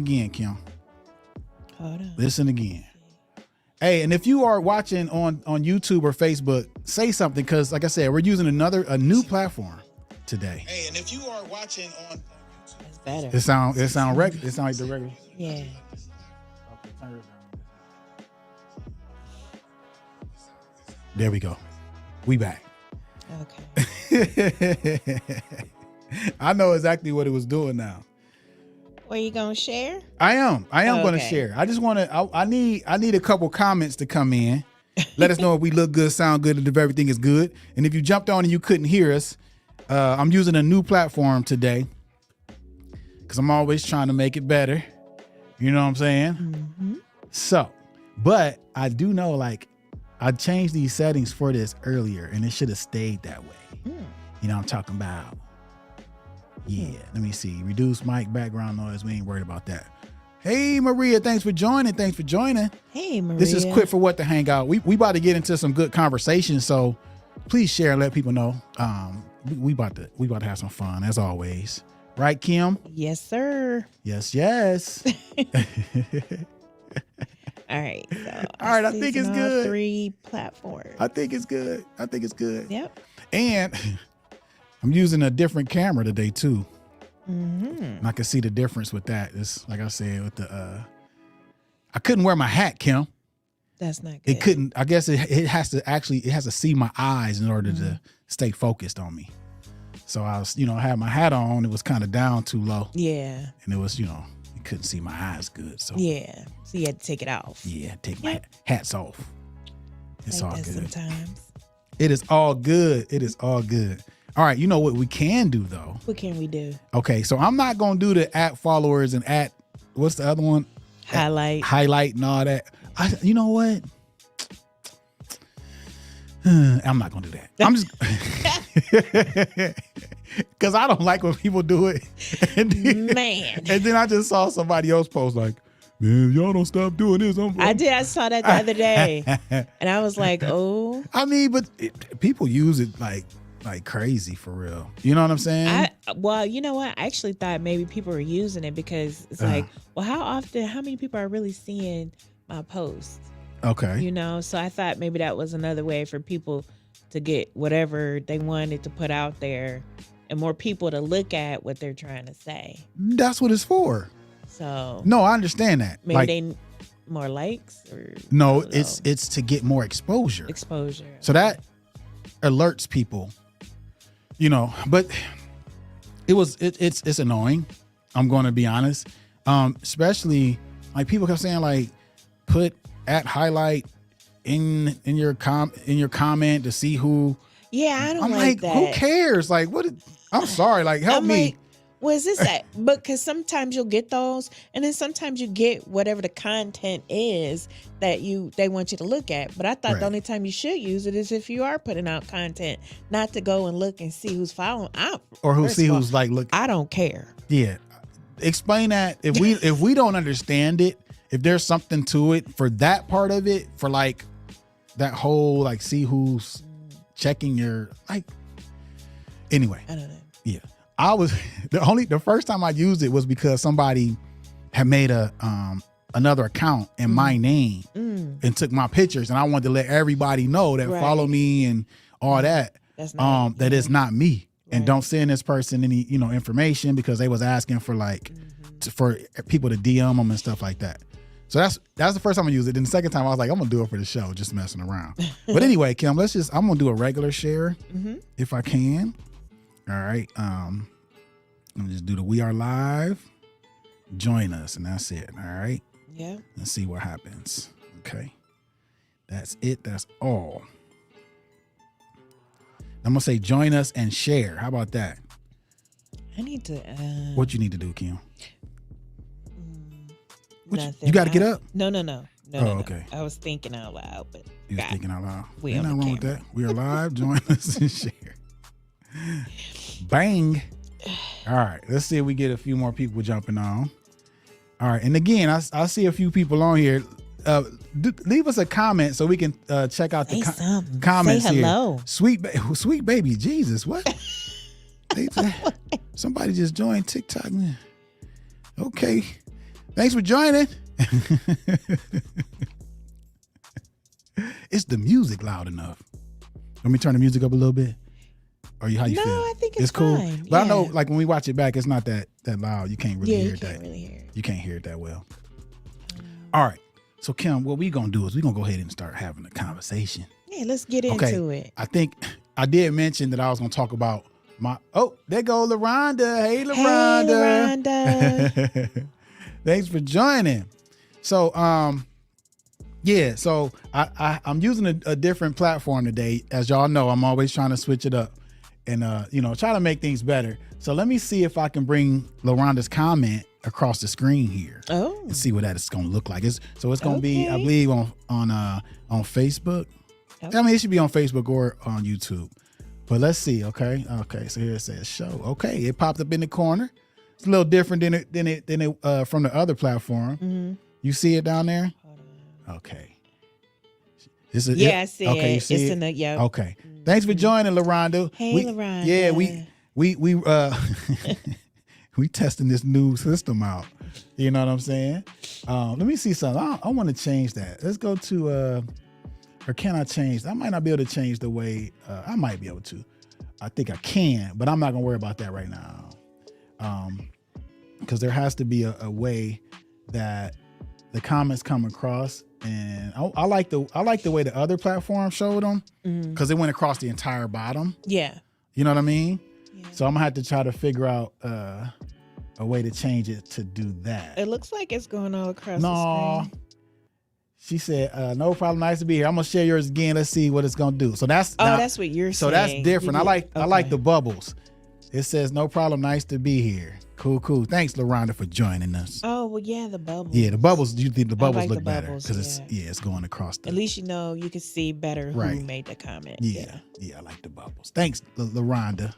Again, Kim. Hold on. Listen again. Hey, and if you are watching on YouTube or Facebook, say something, because like I said, we're using a new platform today. Hey, and if you are watching on It's better. it sound regular. It sound like the regular. Yeah. Okay, turn it down. There we go. We back. Okay. I know exactly what it was doing now. Were you gonna share? I am going to Okay. share. I just want to. I need a couple comments to come in. Let us know if we look good, sound good, and if everything is good. And if you jumped on and you couldn't hear us, I'm using a new platform today because I'm always trying to make it better. You know what I'm saying? Mm-hmm. So, but I do know, like, I changed these settings for this earlier, and it should have stayed that way. Mm. You know what I'm talking about? Yeah, let me see. Reduce mic background noise. We ain't worried about that. Hey, Maria, thanks for joining. Hey, Maria. This is Quit for What to Hangout. We about to get into some good conversation, so please share and let people know. We about to have some fun as always. Right, Kim? Yes, sir. Yes. All right. So All right, I think it's all good. 3 platforms. I think it's good. Yep. And I'm using a different camera today too. Mm-hmm. And I can see the difference with that. It's like I said with the I couldn't wear my hat, Kim. That's not good. It couldn't. I guess it has to see my eyes in order to stay focused on me. So I was, I had my hat on. It was kind of down too low. Yeah. And it was, you couldn't see my eyes good. So Yeah. So you had to take it off. yeah, take my hats off. It's Like all that good. sometimes. It is all good. All right, you know what we can do though? What can we do? Okay, so I'm not gonna do the @ followers and @ what's the other one? Highlight and all that. You know what? I'm not gonna do that. I'm just because I don't like when people do it. And then I just saw somebody else post like, man, if y'all don't stop doing this. I saw that the other day, and I was like, oh. I mean, but people use it like crazy for real. You know what I'm saying? Well, you know what? I actually thought maybe people were using it because it's like, well, how many people are really seeing my post? Okay. So I thought maybe that was another way for people to get whatever they wanted to put out there and more people to look at what they're trying to say. That's what it's for. So no, I understand that. Maybe they more likes or no, it's to get more exposure. So that alerts people. But it's annoying. I'm going to be honest. Especially like people kept saying like put @ highlight in your comment to see who. Yeah, I don't I'm like that. Who cares? Like what? I'm sorry. Like help me. Like, what is this at? Because sometimes you'll get those, and then sometimes you get whatever the content is that they want you to look at. But I thought the only time you should use it is if you are putting out content, not to go and look and see who's following. Who's like look. I don't care. Yeah, explain that if we don't understand it, if there's something to it for that part of it, for like that whole like see who's checking your like. Anyway, I don't know. Yeah. I was the first time I used it was because somebody had made another account in my name and took my pictures, and I wanted to let everybody know that follow me and all that. That's not that is not me, and don't send this person any information because they was asking for like for people to DM them and stuff like that. So that's the first time I used it. Then the second time I was like, I'm gonna do it for the show, just messing around. But anyway, Kim, I'm gonna do a regular share if I can. All right. Let me just do the We Are Live. Join us, and that's it. All right. Yeah. Let's see what happens. Okay. That's it. That's all. I'm gonna say join us and share. How about that? I need to. What you need to do, Kim? Nothing. You got to get up. No. Okay. I was thinking out loud, but You was thinking out loud. We Ain't on nothing the wrong with that. We are live. Join us and share. Bang. All right. Let's see if we get a few more people jumping on. All right. And again, I see a few people on here. Leave us a comment so we can check out the comments Say hello. Here. Sweet baby Jesus. What? Somebody just joined TikTok. Okay. Thanks for joining. Is the music loud enough? Let me turn the music up a little bit. Or how you feel? No, I think it's cool. fine. But I know, like when we watch it back, it's not that loud. You can't really hear you can't that. really hear it. You can't hear it that well. All right. So Kim, what we gonna do is we gonna go ahead and start having a conversation. Yeah, let's get into it. I think I did mention that I was gonna talk about there go LaRonda. Hey LaRonda. Hey LaRonda. Thanks for joining. So yeah, so I'm using a different platform today. As y'all know, I'm always trying to switch it up and try to make things better. So let me see if I can bring LaRonda's comment across the screen here. Oh. And see what that is gonna look like. It's gonna be, I believe, on Facebook. Okay. I mean, it should be on Facebook or on YouTube. But let's see, okay? Okay, so here it says show. Okay, it popped up in the corner. It's a little different than it from the other platform. Mm-hmm. You see it down there? Okay. I see it. Okay, you see it's it? in the, yeah. Okay. Thanks for joining, LaRonda. Hey, LaRonda. Yeah, we we testing this new system out. You know what I'm saying? Let me see something. I want to change that. Let's go to or can I change? I might not be able to change the way I might be able to. I think I can, but I'm not gonna worry about that right now. Because there has to be a way that the comments come across, and I like the way the other platform showed them because it went across the entire bottom. Yeah. You know what I mean? Yeah. So I'm gonna have to try to figure out a way to change it to do that. It looks like it's going all across the screen. She said, no problem, nice to be here. I'm gonna share yours again. Let's see what it's gonna do. So that's that's what you're saying. So that's different. I like the bubbles. It says no problem, nice to be here. Cool. Thanks, LaRonda, for joining us. Oh well, yeah, the bubbles. Yeah, the bubbles. You think the bubbles like look the better bubbles, because it's going across. At least you know you can see better Right. who made the comment. Yeah, I like the bubbles. Thanks, LaRonda.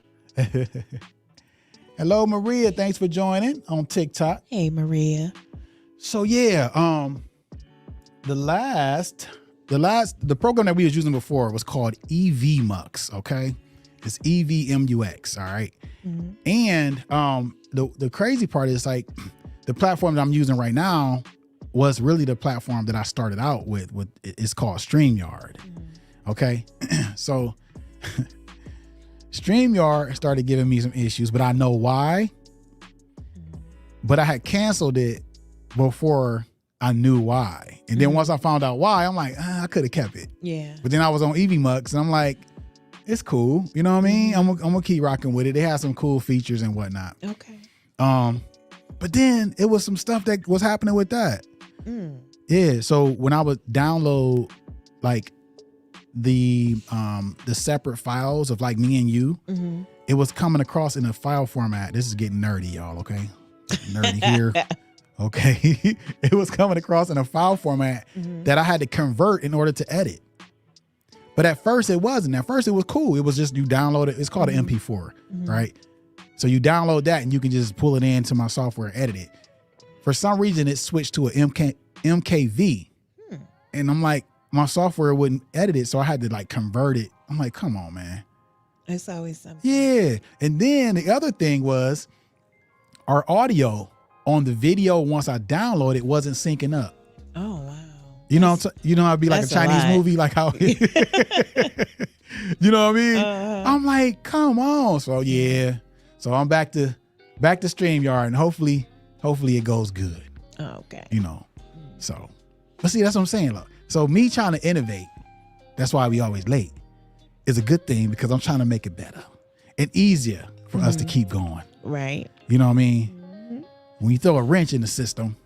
Hello, Maria. Thanks for joining on TikTok. Hey, Maria. So yeah, the program that we was using before was called EVMux. Okay, it's EVMUX. All right, and the crazy part is like the platform that I'm using right now was really the platform that I started out with. It's called StreamYard. Okay, so StreamYard started giving me some issues, but I know why. But I had canceled it before I knew why. And then once I found out why, I'm like, I could have kept it. Yeah. But then I was on EVMux and I'm like, it's cool. You know what I mean? I'm gonna keep rocking with it. They have some cool features and whatnot. Okay. But then it was some stuff that was happening with that. Yeah. So when I would download like the separate files of like me and you, it was coming across in a file format. This is getting nerdy, y'all. Okay. Nerdy here. Okay. It was coming across in a file format that I had to convert in order to edit. But at first it wasn't. At first it was cool. It was just you download it. It's called an MP4, right? So you download that and you can just pull it into my software and edit it. For some reason it switched to an MKV. And I'm like, my software wouldn't edit it. So I had to like convert it. I'm like, come on, man. It's always something. Yeah. And then the other thing was our audio on the video, once I download it, wasn't syncing up. Oh, wow. You know, I'd be like a Chinese movie, like how, you know what I mean? I'm like, come on. So yeah. So I'm back to StreamYard and hopefully it goes good. Oh, okay. You know, so, but see, that's what I'm saying. Look, so me trying to innovate, that's why we always late, is a good thing because I'm trying to make it better and easier for us to keep going. Right. You know what I mean? When you throw a wrench in the system,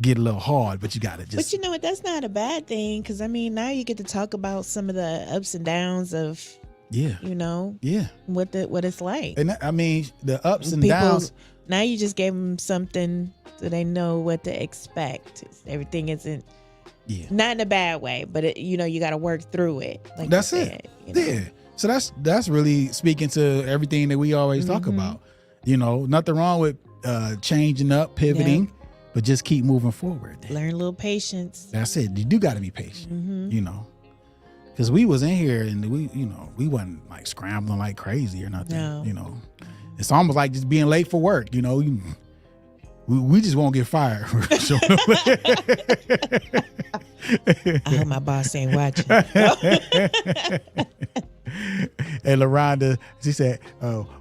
get a little hard, but you got to just. But you know what? That's not a bad thing because I mean, now you get to talk about some of the ups and downs of. Yeah. You know. Yeah. What it's like. And I mean, the ups and downs. Now you just gave them something so they know what to expect. Everything isn't. Yeah. Not in a bad way, but you got to work through it. Like that's it. Yeah. So that's really speaking to everything that we always talk about. You know, nothing wrong with changing up, pivoting, but just keep moving forward. Learn a little patience. That's it. You do got to be patient, you know, because we was in here and we wasn't like scrambling like crazy or nothing. No. You know, it's almost like just being late for work. You know, we just won't get fired. I hope my boss ain't watching. And LaRonda, she said,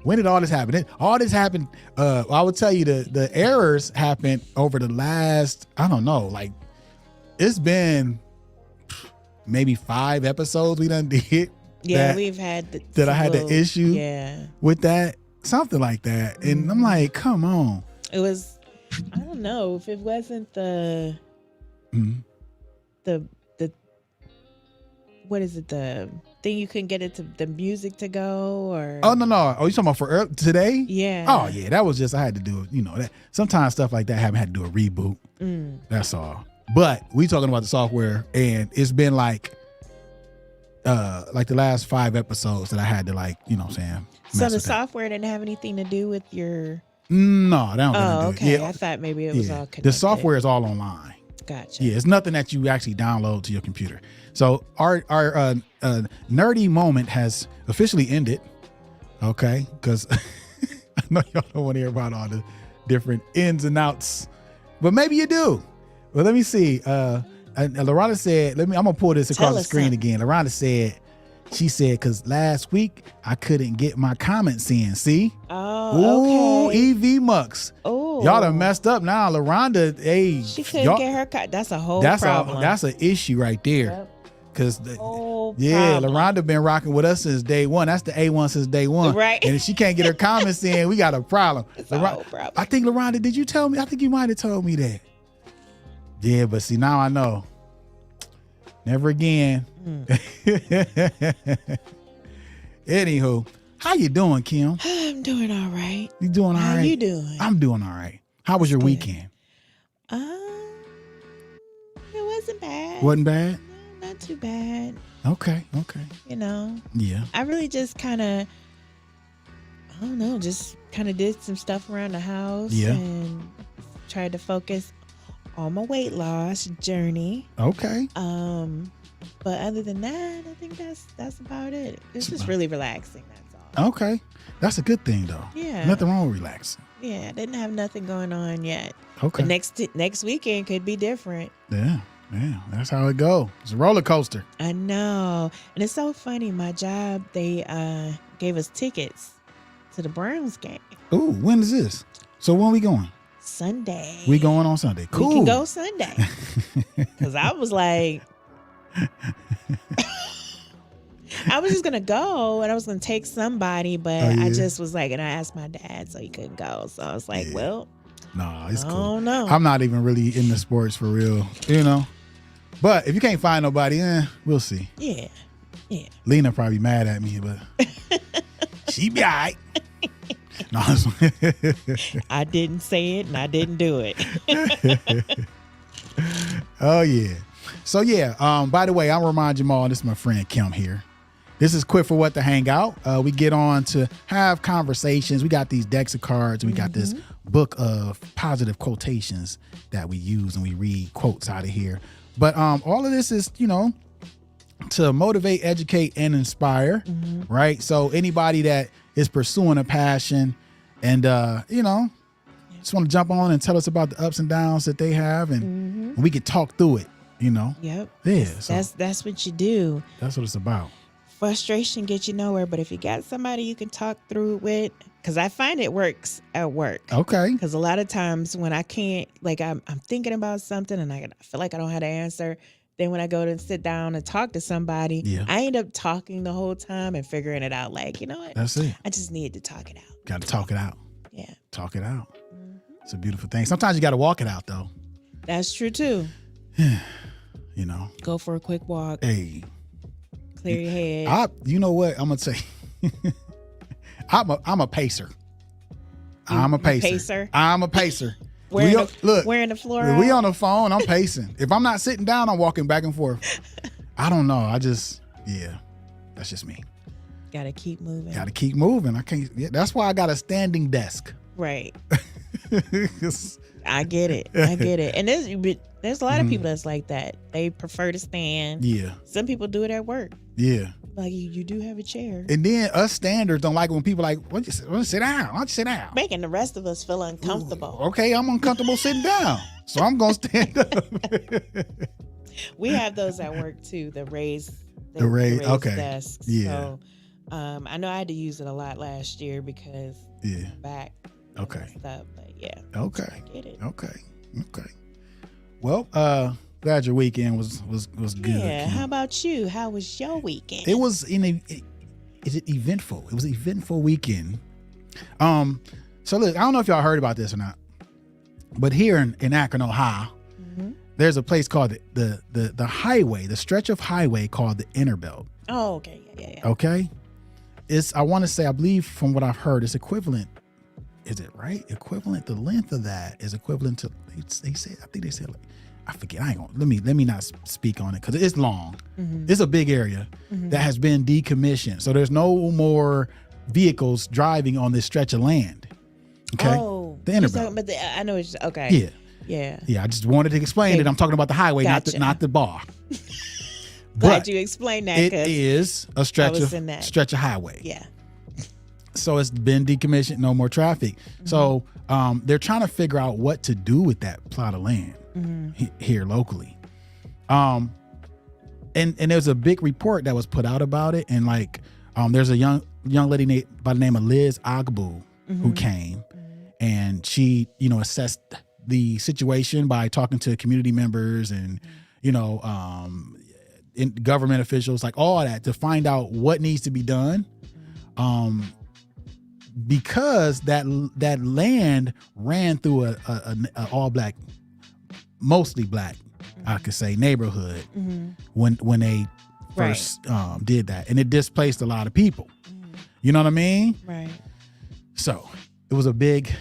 when did all this happen? All this happened, I would tell you the errors happened over the last, I don't know, like it's been maybe 5 episodes we done did. Yeah, we've had I had the issue with that, something like that. And I'm like, come on. It was, I don't know, if it wasn't the what is it, the thing you couldn't get it to the music to go, or no, oh, you talking about for today? Yeah. Oh yeah, that was just, I had to do, that sometimes stuff like that had to do a reboot. That's all. But we talking about the software, and it's been like the last 5 episodes that I had to, like, you know what I'm saying. So the software didn't have anything to do with your. No, that don't. Oh, okay. Yeah. I thought maybe it was all connected. The software is all online. Gotcha. Yeah, it's nothing that you actually download to your computer. So our nerdy moment has officially ended. Okay, because I know y'all don't want to hear about all the different ins and outs, but maybe you do. Well, let me see. LaRonda said, I'm gonna pull this across the screen again. LaRonda said, she said, because last week I couldn't get my comments in. See? Oh, okay. EV Mux. Oh, y'all done messed up now. LaRonda, hey, she couldn't get her. That's a whole problem. That's an issue right there. Yep. Cause problem. LaRonda been rocking with us since day one. That's the A1 since day one. Right. And if she can't get her comments in, we got a problem. It's a whole problem. I think LaRonda, did you tell me? I think you might have told me that. Yeah, but see, now I know. Never again. Anywho, how you doing, Kim? I'm doing all right. You doing all right? How you doing? I'm doing all right. How was your weekend? It wasn't bad. Wasn't bad? No, not too bad. Okay. You know? Yeah. I really just kind of, I don't know, just kind of did some stuff around the house. Yeah. And tried to focus on my weight loss journey. Okay. But other than that, I think that's about it. It's just really relaxing, that's all. Okay. That's a good thing, though. Yeah. Nothing wrong with relaxing. Yeah, I didn't have nothing going on yet. Okay. But next weekend could be different. Yeah, that's how it goes. It's a roller coaster. I know. And it's so funny. My job, they gave us tickets to the Browns game. Ooh, when is this? So when we going? Sunday. We going on Sunday. Cool. We can go Sunday. Because I was like, I was just going to go and I was going to take somebody, but I just was like, and I asked my dad, so he couldn't go. So I was like, well, no, it's cool. Oh, no. I'm not even really into sports for real, But if you can't find nobody, we'll see. Yeah. Lena probably mad at me, but she be all right. No, I didn't say it and I didn't do it. Oh, yeah. So, yeah, by the way, I'll remind you all, this is my friend Kim here. This is Quit for What to Hang Out. We get on to have conversations. We got these decks of cards. We got this book of positive quotations that we use and we read quotes out of here. But all of this is, to motivate, educate, and inspire, right? So anybody that is pursuing a passion and, just want to jump on and tell us about the ups and downs that they have and we can talk through it, Yep. Yeah. So that's what you do. That's what it's about. Frustration gets you nowhere, but if you got somebody you can talk through it with, because I find it works at work. Okay. Because a lot of times when I can't, like I'm thinking about something and I feel like I don't have the answer, then when I go to sit down and talk to somebody, I end up talking the whole time and figuring it out. Like, you know what? That's it. I just need to talk it out. Got to talk it out. Yeah. Talk it out. It's a beautiful thing. Sometimes you got to walk it out, though. That's true, too. Go for a quick walk. Hey. Clear your head. You know what? I'm going to say. I'm a pacer. I'm a pacer. I'm a pacer. Wearing the floor. We on the phone. I'm pacing. If I'm not sitting down, I'm walking back and forth. I don't know. that's just me. Got to keep moving. Got to keep moving. I can't. Yeah, that's why I got a standing desk. Right. I get it. And there's a lot of people that's like that. They prefer to stand. Yeah. Some people do it at work. Yeah. Like you do have a chair. And then us standards don't like when people like, why don't you sit down? Why don't you sit down? Making the rest of us feel uncomfortable. Ooh, okay, I'm uncomfortable sitting down, so I'm gonna stand up. We have those at work too. The raised okay, desks. yeah. So, I know I had to use it a lot last year because back. Okay. Stuff, but yeah. Okay. I get it. Okay. Well, glad your weekend was good. Yeah. Kim. How about you? How was your weekend? It was eventful. It was an eventful weekend. So look, I don't know if y'all heard about this or not, but here in Akron, Ohio, there's a place called the highway, the stretch of highway called the Inner Belt. Oh, okay. Yeah. Okay. I want to say, I believe from what I've heard, it's equivalent. Is it right? Equivalent, the length of that is equivalent to, they said, I think they said, like, I forget. I ain't gonna, let me not speak on it because it's long. It's a big area that has been decommissioned. So there's no more vehicles driving on this stretch of land. Okay. Oh, the Inner Belt. I know it's okay. Yeah. I just wanted to explain that I'm talking about the highway, Gotcha. not the bar. Glad But you explained that. it is a stretch of highway. Yeah. So it's been decommissioned, no more traffic. So they're trying to figure out what to do with that plot of land here locally. And there's a big report that was put out about it. And like, there's a young lady by the name of Liz Agbu who came, and she, assessed the situation by talking to community members and, in government officials, like all that, to find out what needs to be done. Because that land ran through a all black, mostly black, I could say, neighborhood when they first did that, and it displaced a lot of people. You know what I mean? Right. So it was a big,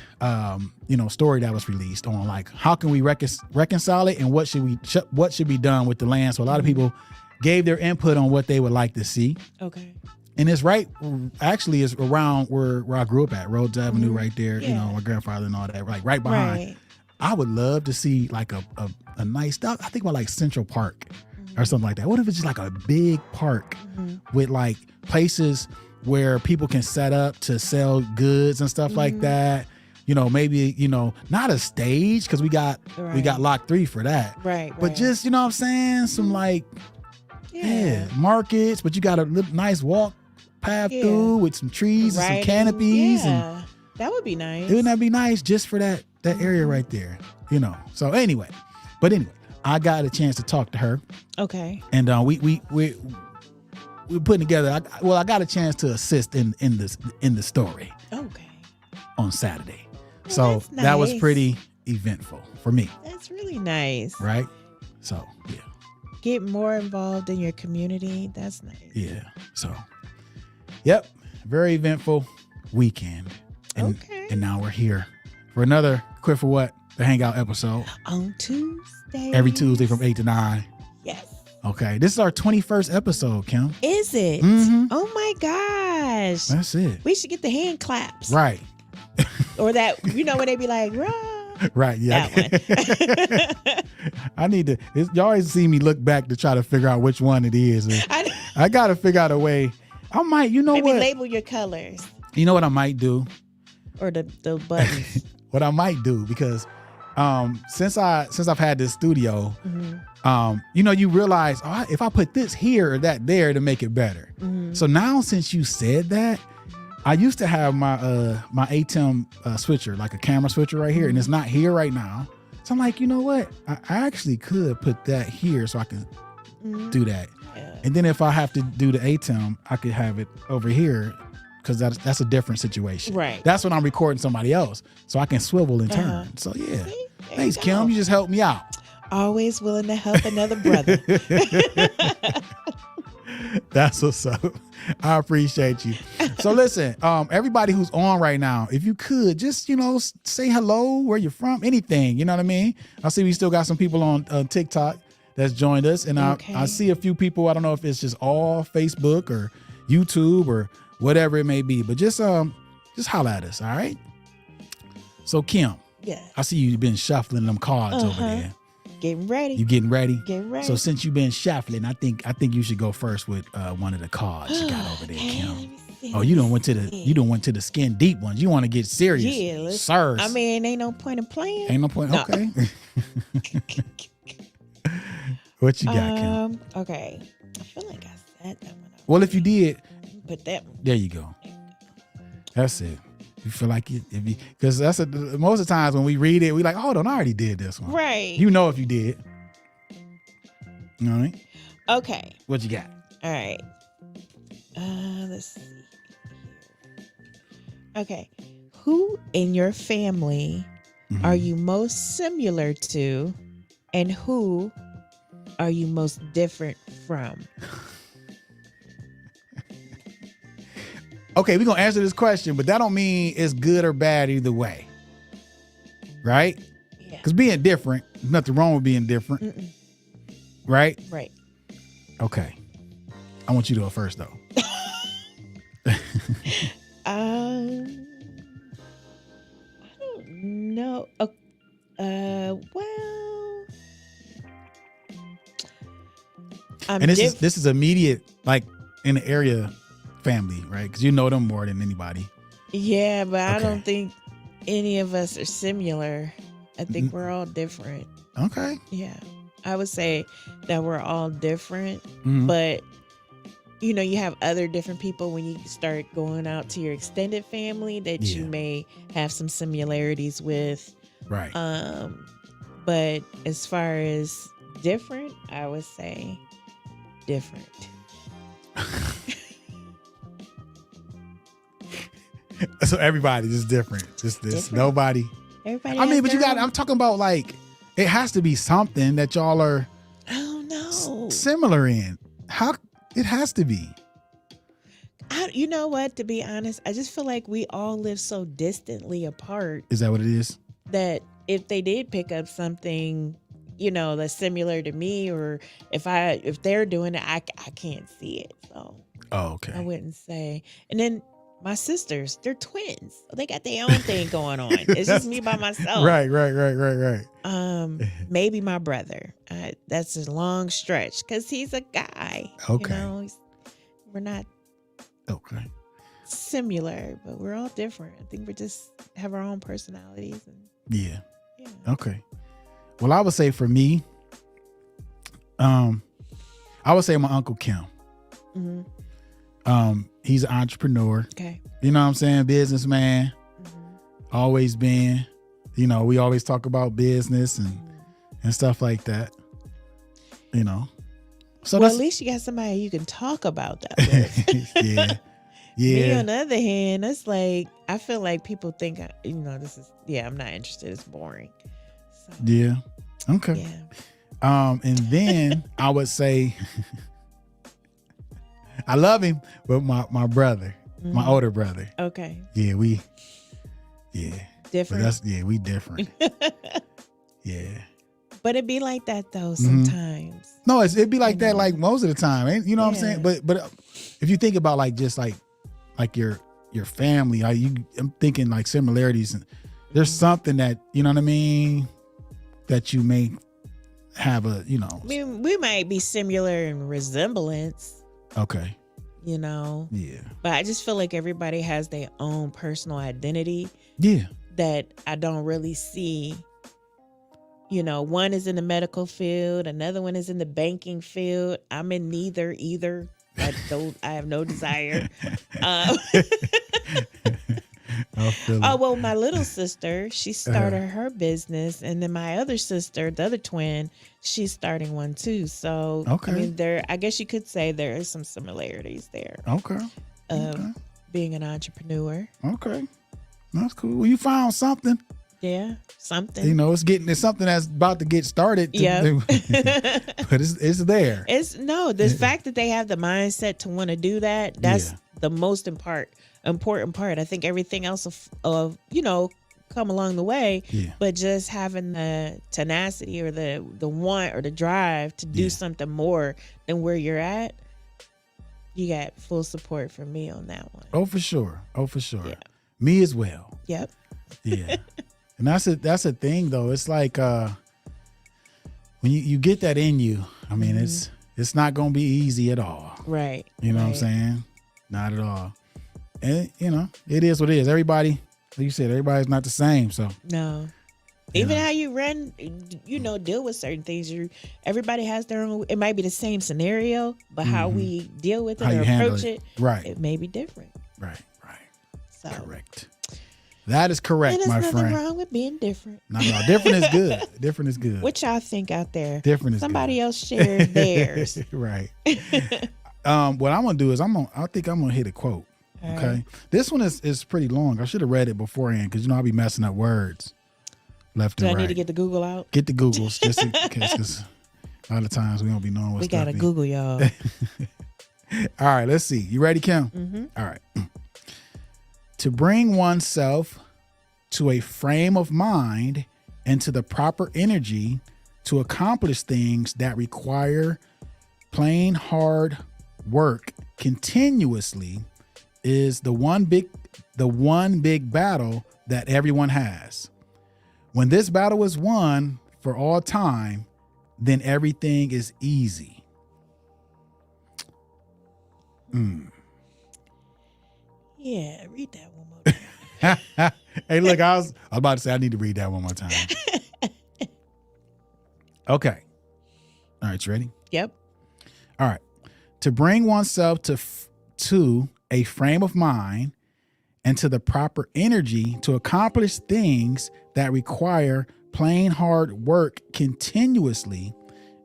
story that was released on like how can we reconcile it and what should be done with the land. So a lot of people gave their input on what they would like to see. Okay. And it's it's around where I grew up at, Rhodes Avenue, right there. Yeah. My grandfather and all that, like right behind. Right. I would love to see like a nice stuff. I think about like Central Park or something like that. What if it's just like a big park with like places where people can set up to sell goods and stuff like that? Maybe, not a stage because we got Lot 3 for that. Right. But just, you know what I'm saying? Some like, markets, but you got a nice walk path through with some trees and some canopies. Yeah, that would be nice. Wouldn't that be nice just for that area right there? So anyway, I got a chance to talk to her. Okay. And we're putting together. I got a chance to assist in the story. Okay. On Saturday, well, so that was pretty eventful for me. That's really nice. Right. So yeah. Get more involved in your community. That's nice. Yeah. So, yep. Very eventful weekend. And now we're here for another Quit For What? The Hangout episode. On Tuesday. Every Tuesday from 8 to 9. Yes. Okay. This is our 21st episode, Kim. Is it? Mm-hmm. Oh my gosh. That's it. We should get the hand claps. Right. Or that, when they be like, rah. Right, yeah. That one. I need to, you always see me look back to try to figure out which one it is. I got to figure out a way. I might, maybe label your colors. You know what I might do? Or the buttons. What I might do, because since I've had this studio, you realize, if I put this here or that there to make it better. So now since you said that, I used to have my ATEM switcher, like a camera switcher right here, and it's not here right now. So I'm like, you know what? I actually could put that here so I can do that. Yeah. And then if I have to do the ATEM, I could have it over here because that's a different situation. Right. That's when I'm recording somebody else, so I can swivel and turn. So yeah. Thanks, Kim. You just helped me out. Always willing to help another brother. That's what's up. I appreciate you. So listen, everybody who's on right now, if you could just, say hello, where you're from, anything, you know what I mean? I see we still got some people on TikTok that's joined us. And I see a few people, I don't know if it's just all Facebook or YouTube or whatever it may be, but just holler at us. All right. So Kim, yeah, I see you've been shuffling them cards over there. Getting ready. You getting ready? Getting ready. So since you've been shuffling, I think you should go first with one of the cards you got over there, Kim. Oh, you don't went to the skin deep ones. You want to get serious? Yeah, sirs. I mean, ain't no point in playing. Ain't no point. No. Okay. What you got, Kim? Okay. I feel like I said that one. Well, if you did, put that one. There you go. That's it. You feel like it, because most of the times when we read it, we like, hold on, I already did this one. Right. You know if you did. All right. Okay. What you got? All right. Let's see. Okay. Who in your family are you most similar to, and who are you most different from? Okay, we're going to answer this question, but that don't mean it's good or bad either way. Right? Yeah. Because being different, there's nothing wrong with being different. Mm-mm. Right? Right. Okay. I want you to go first, though. I don't know. Well, and this is immediate, like in the area family, right? Because you know them more than anybody. Yeah, but Okay. I don't think any of us are similar. I think we're all different. Okay. Yeah, I would say that we're all different, Mhm. but you know, you have other different people when you start going out to your extended family that you Yeah. may have some similarities with. Right. But as far as different, I would say different. So everybody's just different. Just this. Different. Nobody. Everybody. I mean, has but you their got, own- I'm talking about like, it has to be something that y'all are I don't know. similar in. How, it has to be. You know what? To be honest, I just feel like we all live so distantly apart Is that what it is? that if they did pick up something, you know, that's similar to me, or if they're doing it, I can't see it. So Oh, okay. I wouldn't say. And then my sisters, they're twins. They got their own thing going on. It's just me by myself. Right. Maybe my brother. That's a long stretch because he's a guy. Okay. You know, we're not Okay. similar, but we're all different. I think we just have our own personalities. And Yeah. yeah. Okay. Well, I would say for me, I would say my Uncle Kim. Mm-hmm. He's an entrepreneur. Okay. You know what I'm saying? Businessman. Mm-hmm. Always been. You know, we always talk about business and stuff like that. You know. So Well, that's at least you got somebody you can talk about that with. yeah. Me, Yeah. on the other hand, it's like I feel like people think, you know, I'm not interested. It's boring. So, Yeah. Okay. yeah. And then I would say I love him, but my brother, my Mhm. older brother. Okay. Yeah, we Different. we different. Yeah. But it be like that though Mhm. sometimes. No, it'd be like You that know. like most of the time, ain't you know what I'm saying? Yeah. But if you think about like just like your family, I'm thinking like similarities, and there's something that, you know what I mean, that you may have a, you know. I mean, we might be similar in resemblance, Okay. you know, Yeah. but I just feel like everybody has their own personal identity Yeah. that I don't really see. You know, one is in the medical field, another one is in the banking field. I'm in neither either. I have no desire. I feel Oh, it. well, my little sister, she started her business, and then my other sister, the other twin, she's starting one too. So, Okay. I mean, I guess you could say there is some similarities there Okay. of Okay. being an entrepreneur. Okay. That's cool. Well, you found something. Yeah, something. You know, it's something that's about to get started. Yeah. But it's there. It's the fact that they have the mindset to want to do that. That's Yeah. the most important part. I think everything else of you know, come along the way. Yeah. But just having the tenacity or the want or the drive to do Yeah. something more than where you're at, you got full support from me on that one. Oh, for sure. Yeah. Me as well. Yep. Yeah. And that's a thing though. It's like when you get that in you, I mean, it's not going to be easy at all. Right. You know what I'm saying? Not at all. And, you know, it is what it is. Everybody, like you said, everybody's not the same. So, no. Even how you run, you know, deal with certain things. Everybody has their own. It might be the same scenario, but how we deal with it How or you handle approach it. it, Right. it may be different. Right. So, Correct. That is correct, and my there's nothing friend. wrong with being different. Not at all. Different is good. Different is good. What y'all think out there? Different is Somebody good. else shared theirs. Right. What I'm gonna do is I think I'm gonna hit a quote. All Okay. right. This one is pretty long. I should have read it beforehand because you know I'll be messing up words left Do and I right. need to get the Google out? Get the Googles just in case, because a lot of times we don't be knowing what's We gotta Google y'all. All right, let's see. You ready, Kim? Mm-hmm. All right. To bring oneself to a frame of mind and to the proper energy to accomplish things that require plain hard work continuously is the one big battle that everyone has. When this battle is won for all time, then everything is easy. Yeah, read that one more time. Hey, look, I was about to say I need to read that one more time. Okay. All right, you ready? Yep. All right. To bring oneself to a frame of mind and to the proper energy to accomplish things that require plain hard work continuously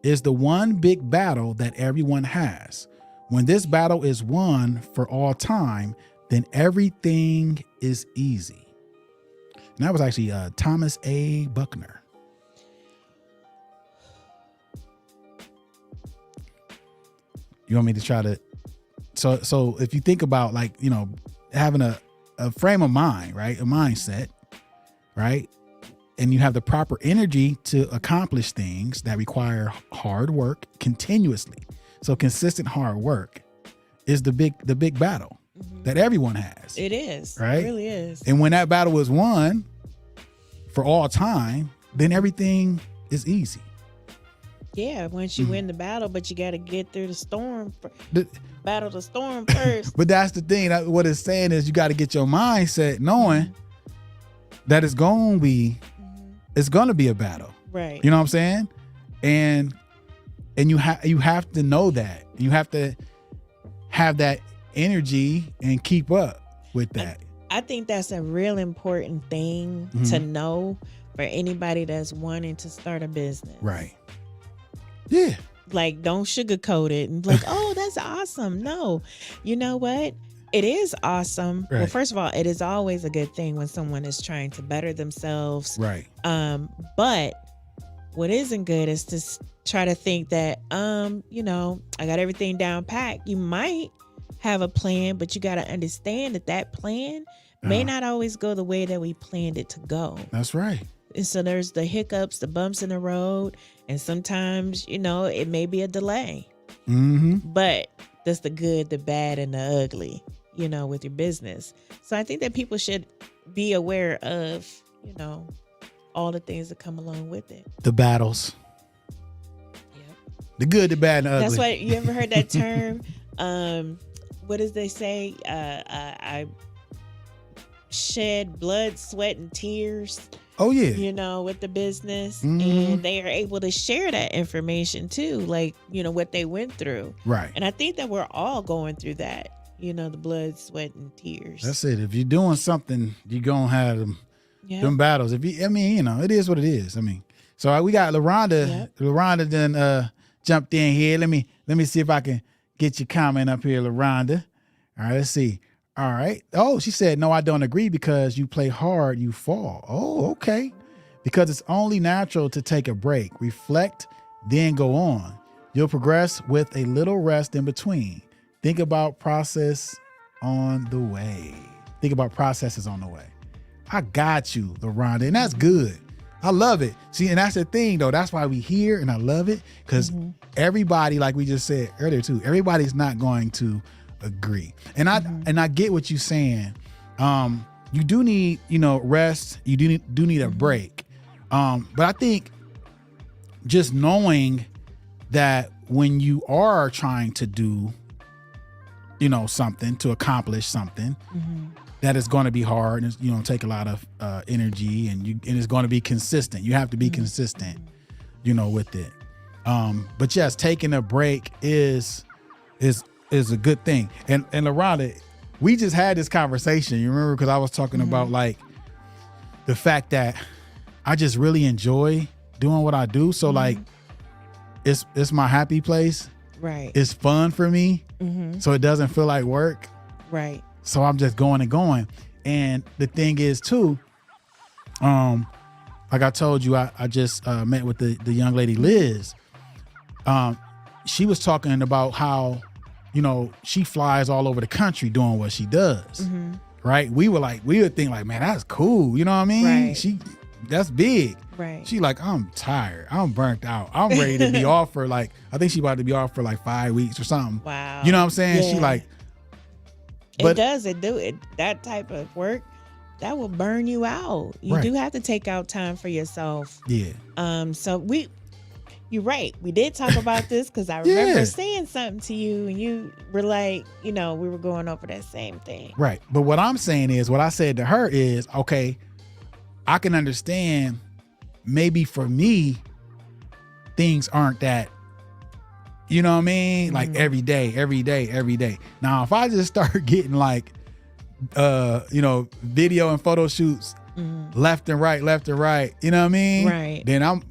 is the one big battle that everyone has. When this battle is won for all time, then everything is easy. And that was actually Thomas A. Buckner. You want me to try to, so if you think about, like, you know, having a frame of mind, right? A mindset, right? And you have the proper energy to accomplish things that require hard work continuously. So consistent hard work is the big battle that everyone has. It is. Right? It really is. And when that battle is won for all time, then everything is easy. Yeah, once you win the battle, but you got to get through the storm. The- Battle the storm first. But that's the thing. What it's saying is you got to get your mindset knowing that it's going to be a battle. Right. You know what I'm saying? And you have to know that. You have to have that energy and keep up with that. I think that's a real important thing to know for anybody that's wanting to start a business. Right. Yeah. Like, don't sugarcoat it and be like, oh, that's awesome. No, you know what? It is awesome. Right. Well, first of all, it is always a good thing when someone is trying to better themselves. Right. But what isn't good is to try to think that, you know, I got everything down packed. You might have a plan, but you got to understand that plan may not always go the way that we planned it to go. That's right. And so there's the hiccups, the bumps in the road, and sometimes, you know, it may be a delay. But that's the good, the bad, and the ugly, you know, with your business. So I think that people should be aware of, you know, all the things that come along with it. The battles. Yep. The good, the bad, and the ugly. That's why you ever heard that term? What does they say? I shed blood, sweat, and tears. Oh yeah. You know, with the business, and they are able to share that information too, like, you know, what they went through. Right. And I think that we're all going through that, you know, the blood, sweat, and tears. That's it. If you're doing something, you're gonna have them battles. If you, I mean, you know, it is what it is. I mean, so we got LaRonda. Yep. LaRonda then jumped in here. Let me see if I can get your comment up here, LaRonda. All right, let's see. All right. Oh, she said, no, I don't agree because you play hard, you fall. Oh, okay. Because it's only natural to take a break, reflect, then go on. You'll progress with a little rest in between. Think about process on the way. Think about processes on the way. I got you, LaRonda, and that's good. I love it. See, and that's the thing, though. That's why we here, and I love it because everybody, like we just said earlier, too, everybody's not going to agree. And I get what you're saying. You do need, you know, rest. You do need a break. But I think just knowing that when you are trying to do, something to accomplish something, that is going to be hard and it's, take a lot of energy and it's going to be consistent. You have to be consistent, with it. But yes, taking a break is a good thing. And LaRonda, we just had this conversation. You remember? Because I was talking about like the fact that I just really enjoy doing what I do. So like, it's my happy place. Right. It's fun for me. So it doesn't feel like work. Right. So I'm just going and going. And the thing is too, like I told you, I just met with the young lady, Liz. She was talking about how, she flies all over the country doing what she does. Right. We would think like, man, that's cool. You know what I mean? Right. That's big. Right. She like, I'm tired. I'm burnt out. I'm ready to be off for I think she about to be off for like 5 weeks or something. Wow. You know what I'm saying? Yeah. She like, it does. It do it. That type of work, that will burn you out. You do have to take out time for yourself. Yeah. So you're right. We did talk about this because I remember saying something to you and you were like, we were going over that same thing. Right. But what I'm saying is, what I said to her is, okay, I can understand maybe for me, things aren't that, you know what I mean? Like every day. Now, if I just start getting like, video and photo shoots left and right, you know what I mean? Right. Then I'm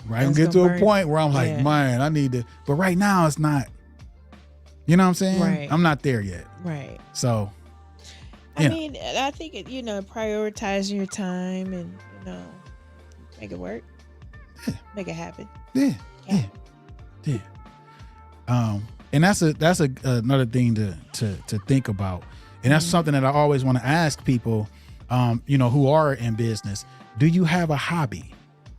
gonna get to a point where I'm like, man, I need to, but right now it's not, you know what I'm saying? Right. I'm not there yet. Right. So, I mean, I think it, prioritizing your time and, make it work. Yeah. Make it happen. Yeah. And that's another thing to think about. And that's something that I always want to ask people, who are in business. Do you have a hobby?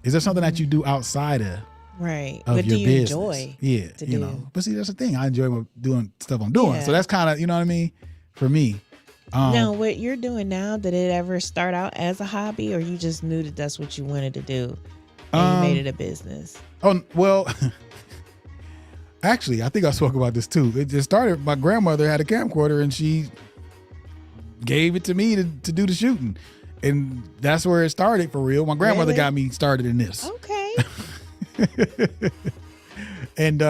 Is there something that you do outside of what your do you business? enjoy? Yeah, to do? But see, that's the thing. I enjoy doing stuff I'm doing. Yeah. So that's kind of, you know what I mean, for me. Now, what you're doing now, did it ever start out as a hobby, or you just knew that that's what you wanted to do and you made it a business? Oh, well, actually, I think I spoke about this too. It just started, my grandmother had a camcorder and she gave it to me to do the shooting. And that's where it started for real. My grandmother got me started in this. Okay. And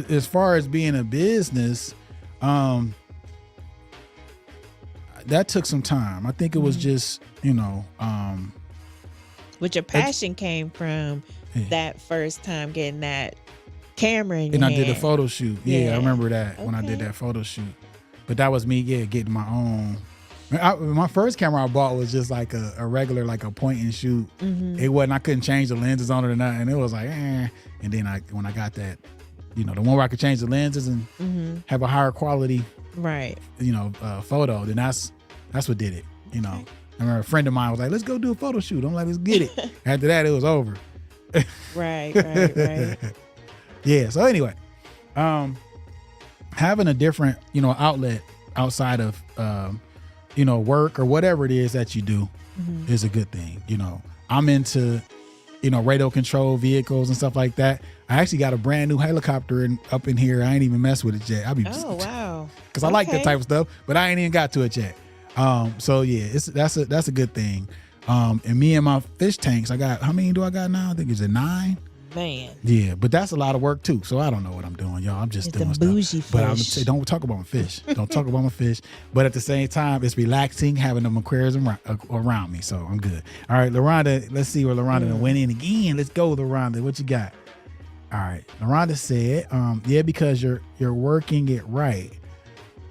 as far as being a business, that took some time. I think it was just, But your passion came from that first time getting that camera in your and I hand. did a photo shoot. Yeah, I remember that when I did Okay. that photo shoot. But that was me, getting my own. My first camera I bought was just like a regular, like a point and shoot. It wasn't, I couldn't change the lenses on it or nothing. It was like, And then when I got that, the one where I could change the lenses and have a higher quality, Right. photo, then that's what did it. I remember a friend of mine was like, let's go do a photo shoot. I'm like, let's get it. After that, it was over. Right. Yeah. So anyway, having a different, outlet outside of, work or whatever it is that you do is a good thing. I'm into, radio control vehicles and stuff like that. I actually got a brand new helicopter up in here. I ain't even messed with it yet. Oh, wow. Cause I like that type of stuff, but I ain't even got to it yet. So yeah, that's a good thing. And me and my fish tanks, I got, how many do I got now? I think it's 9. Man. Yeah, but that's a lot of work too. So I don't know what I'm doing, y'all. I'm just It's doing a stuff. bougie But I'm fish. don't talk about my fish. Don't talk about my fish. But at the same time, it's relaxing having them aquariums around me. So I'm good. All right, LaRonda, let's see where LaRonda went in again. Let's go, LaRonda. What you got? All right. LaRonda said, because you're working it right.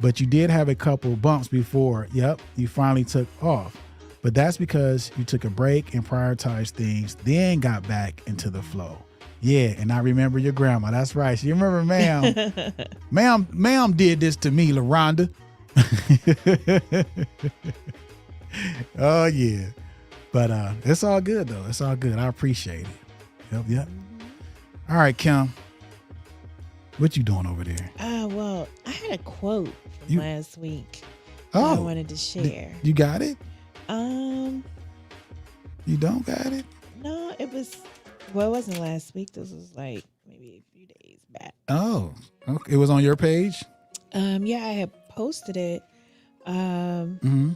But you did have a couple bumps before. Yep, you finally took off. But that's because you took a break and prioritized things, then got back into the flow. Yeah, and I remember your grandma. That's right. She remember ma'am. ma'am did this to me, LaRonda. Oh yeah. But it's all good though. It's all good. I appreciate it. Yep. All right, Kim. What you doing over there? Well, I had a quote from last week that I wanted to share. You got it? You You don't got it? No, it was Well, it wasn't last week. This was like maybe a few days back. Oh, okay. It was on your page? Yeah, I had posted it. Mm-hmm.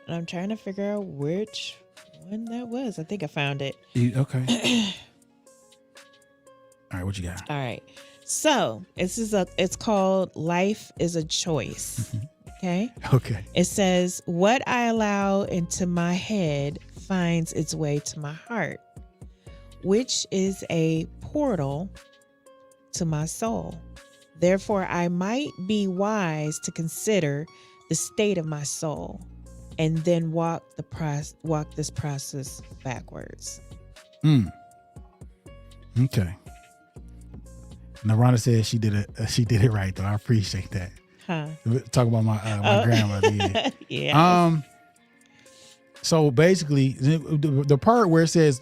And I'm trying to figure out which one that was. I think I found it. Okay. All right, what you got? All right. So it's called Life is a Choice. Okay. Okay. It says, what I allow into my head finds its way to my heart, which is a portal to my soul. Therefore, I might be wise to consider the state of my soul and then walk this process backwards. Okay. Narana says she did it right though. I appreciate that. Huh. Talk about my grandmother. Yeah. Yeah. So basically, the part where it says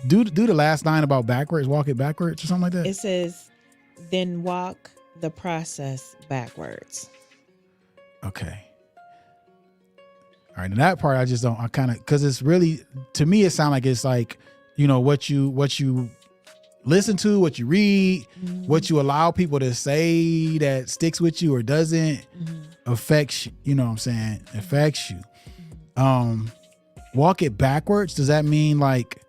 do the last line about backwards, walk it backwards or something like that. It says, then walk the process backwards. Okay. All right. And that part I just don't. I kind of because it's really to me it sounds like it's like what you listen to, what you read, what you allow people to say that sticks with you or doesn't affects you. You know what I'm saying? Affects you. Walk it backwards. Does that mean like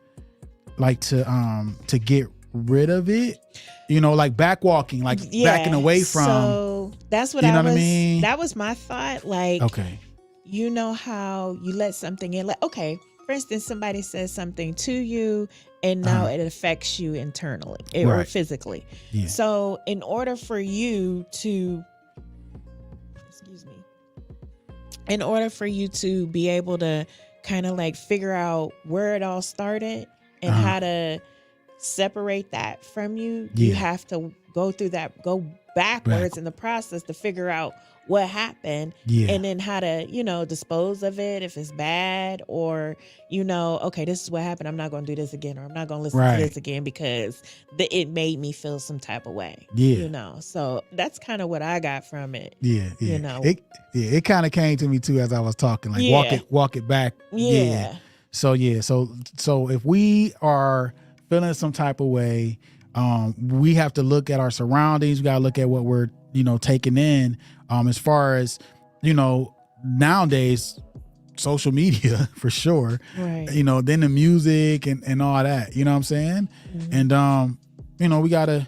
to get rid of it? Like back walking, like backing away from. So that's what I mean? That was my thought. Like, okay. You know how you let something in, like, okay, for instance, somebody says something to you and now it affects you internally or physically. Yeah. So in order for you to, be able to kind of like figure out where it all started and how to separate that from you, you have to go backwards in the process to figure out what happened and then how to, dispose of it if it's bad or, okay, this is what happened. I'm not going to do this again, or I'm not going to listen to this again because it made me feel some type of way. Yeah. So that's kind of what I got from it. Yeah. Yeah. It kind of came to me too as I was talking, like walk it back. Yeah. So if we are feeling some type of way, we have to look at our surroundings. We got to look at what we're, taking in. As far as, nowadays, social media for sure, right. Then the music and all that, you know what I'm saying? Mm-hmm. And, we got to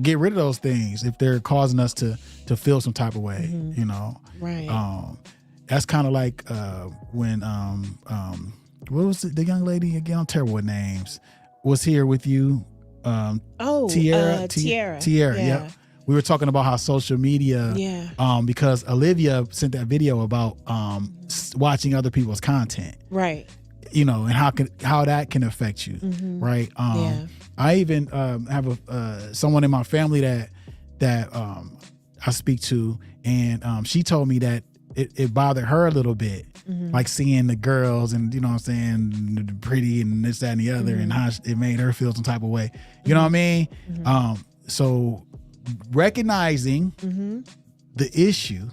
get rid of those things if they're causing us to feel some type of way, Right. That's kind of like when, what was the young lady again? I'm terrible with names. Was here with you. Tiara. Yeah. We were talking about how social media, because Olivia sent that video about watching other people's content, right? And how that can affect you, right? I even have someone in my family that I speak to, and she told me that it bothered her a little bit, like seeing the girls and what I'm saying, pretty and this, that, and the other, and how it made her feel some type of way. You know what I mean? So recognizing the issue,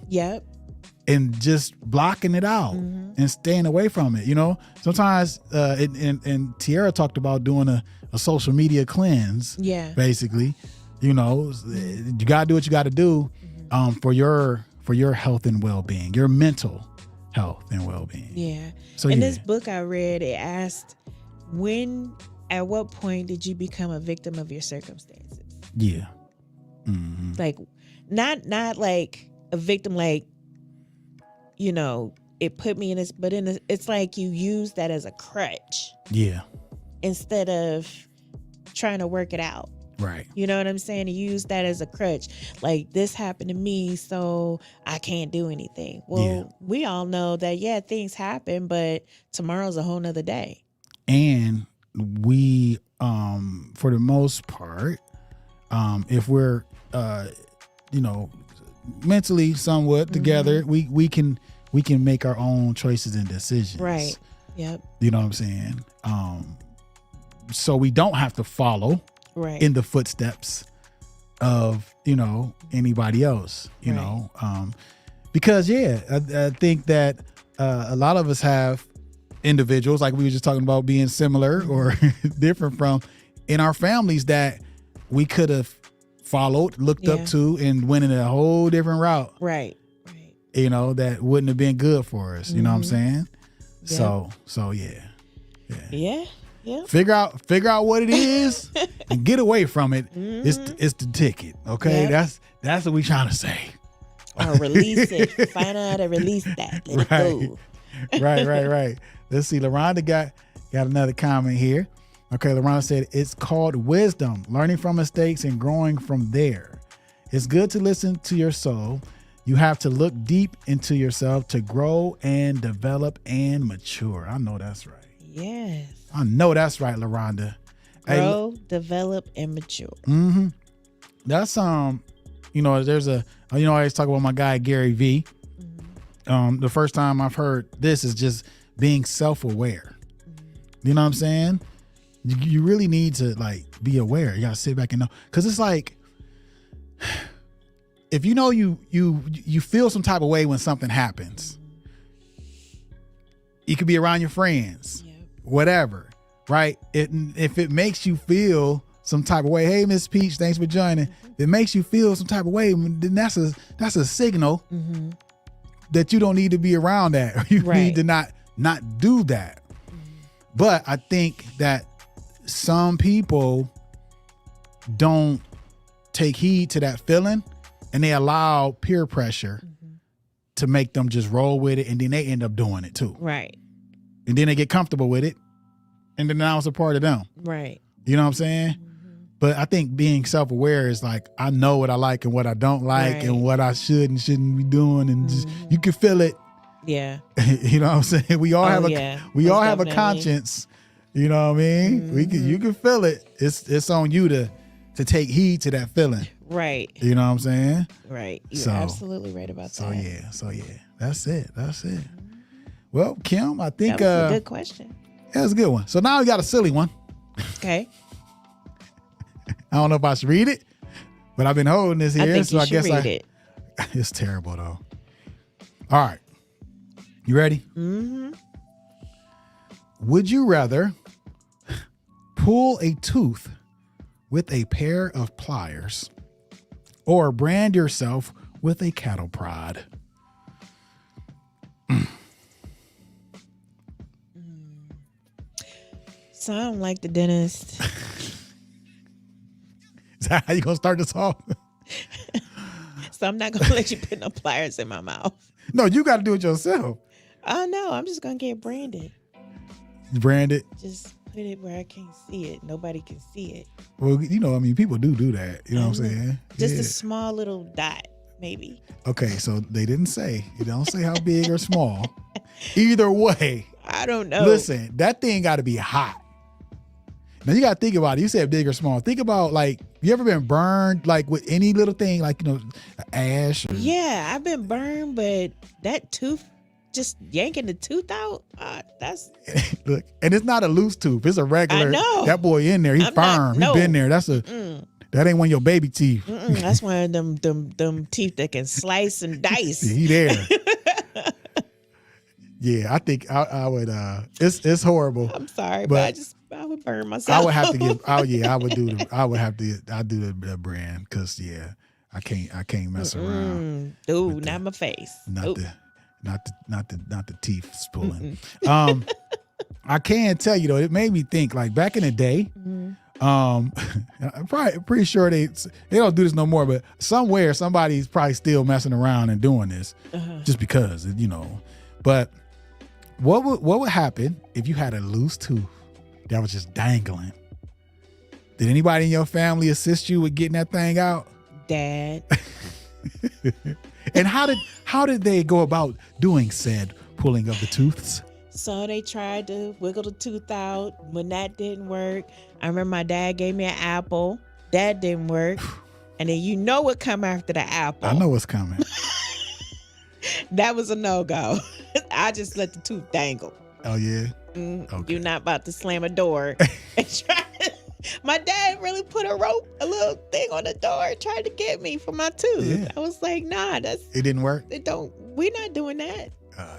and just blocking it out and staying away from it. Sometimes and Tiara talked about doing a social media cleanse. Yeah, basically, you gotta do what you gotta do for your health and well-being, your mental health and well-being. Yeah. So in this book I read, it asked, at what point did you become a victim of your circumstances? Yeah. Like, not like a victim, like, it put me in this, but it's like you use that as a crutch. Yeah. Instead of trying to work it out. Right. You know what I'm saying? You use that as a crutch. Like, this happened to me, so I can't do anything. Well, we all know that, things happen, but tomorrow's a whole nother day. And we, for the most part, if we're, mentally somewhat together, we can make our own choices and decisions. Right. Yep. You know what I'm saying? So we don't have to follow in the footsteps of, anybody else, you know, because I think that, a lot of us have individuals, like we were just talking about being similar or different from in our families that we could have followed, looked up to, and went in a whole different route. Right. You know, that wouldn't have been good for us. You know what I'm saying? Yeah. So yeah. Yeah. Figure out what it is and get away from it. It's the ticket. Okay. Yep. That's what we trying to say. Or release it. Find out how to release that. Let it go. Right. Let's see. LaRonda got another comment here. Okay, LaRonda said, it's called wisdom, learning from mistakes and growing from there. It's good to listen to your soul. You have to look deep into yourself to grow and develop and mature. I know that's right. Yes. I know that's right, LaRonda. Grow, develop, and mature. Mm-hmm. That's there's I always talk about my guy Gary V. The first time I've heard this is just being self-aware. You know what I'm saying? You really need to like be aware. You gotta sit back and know, because it's like, if you know you feel some type of way when something happens, you could be around your friends, whatever, right? If it makes you feel some type of way, hey, Miss Peach, thanks for joining. It makes you feel some type of way, then that's a signal that you don't need to be around that, or you need to not do that. But I think that some people don't take heed to that feeling, and they allow peer pressure to make them just roll with it, and then they end up doing it too. Right. And then they get comfortable with it, and then now it's a part of them. Right. You know what I'm saying? But I think being self-aware is like, I know what I like and what I don't like, and what I should and shouldn't be doing, and just you can feel it. Yeah. You know what I'm saying? We all have a conscience. You know what I mean? You can feel it. It's on you to take heed to that feeling. Right. You know what I'm saying? Right. You're absolutely right about that. So yeah. That's it. Well, Kim, I think that was a good question. That was a good one. So now we got a silly one. Okay. I don't know if I should read it, but I've been holding this here, I guess read it. It's terrible though. All right. You ready? Mm-hmm. Would you rather pull a tooth with a pair of pliers or brand yourself with a cattle prod? So I don't like the dentist. Is that how you gonna start this off? So I'm not gonna let you put no pliers in my mouth. No, you got to do it yourself. Oh no, I'm just gonna get branded. Brand it. Just put it where I can't see it. Nobody can see it. Well, people do that. You know what I'm saying? Just a small little dot, maybe. Okay, so they didn't say. You don't say how big or small. Either way. I don't know. Listen, that thing got to be hot. Now you got to think about it. You said big or small. Think about, like, you ever been burned, like, with any little thing, like, ash? Or... Yeah, I've been burned, but that tooth, just yanking the tooth out, that's... Look, and it's not a loose tooth. It's a regular. I know. That boy in there, he's firm. He been there. That's that ain't one of your baby teeth. That's one of them teeth that can slice and dice. He there. Yeah, I think I would. It's horrible. I'm sorry, but I would burn myself. I would have to give. I would do. I do the brand, because I can't mess around. Dude, not my face. Not the teeth pulling. I can tell you though, it made me think, like, back in the day. I'm probably pretty sure they don't do this no more, but somewhere somebody's probably still messing around and doing this just because, But what would happen if you had a loose tooth that was just dangling? Did anybody in your family assist you with getting that thing out? Dad. And how did they go about doing said pulling of the tooths? So they tried to wiggle the tooth out. When that didn't work, I remember my dad gave me an apple. That didn't work. And then what come after the apple. I know what's coming. That was a no-go. I just let the tooth dangle. Oh, yeah? Okay. You're not about to slam a door and try. My dad really put a little thing on the door and tried to get me for my tooth. Yeah. I was like, nah, it didn't work. We're not doing that. Yeah.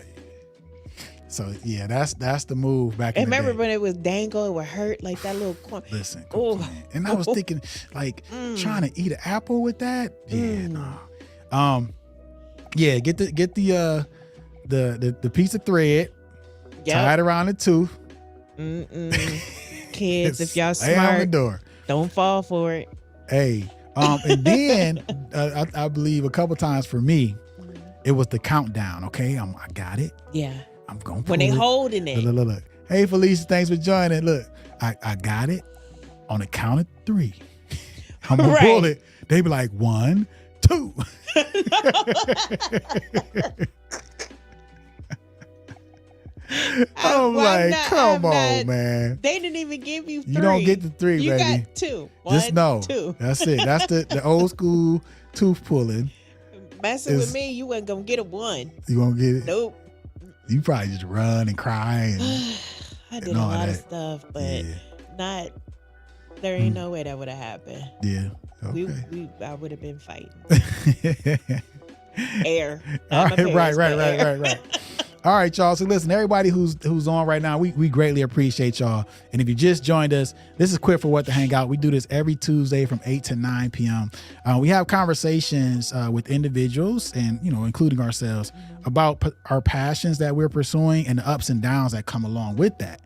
So yeah, that's the move back in And the day. remember when it was dangle, it would hurt like that little corn. Listen, Oh. man. And I was thinking, like, trying to eat an apple with that. Yeah, no. Yeah, get the piece of thread, tie it around the tooth. Kids, if y'all Lay on the smart, door. don't fall for it. Hey, and then I believe a couple times for me, it was the countdown. Okay, I got it. Yeah. I'm gonna When they pull it. holding it. Look. Hey, Felicia, thanks for joining. Look, I got it on the count of 3. I'm gonna pull it. They be like 1, 2. I'm like, come on, man. They didn't even give you 3. You don't get the 3, you baby. You got 2. Just know. 2. That's it. That's the old school tooth pulling. Messing with me, you wasn't gonna get a 1. You won't get it? Nope. You probably just run and cry. And, I did a lot of stuff, but not. There ain't no way that would have happened. Yeah. Okay. I would have been fighting. Air. All right. All right, y'all. So listen, everybody who's on right now, we greatly appreciate y'all. And if you just joined us, this is Quit for What the Hangout. We do this every Tuesday from 8 to 9 p.m. We have conversations with individuals and, including ourselves about our passions that we're pursuing and the ups and downs that come along with that.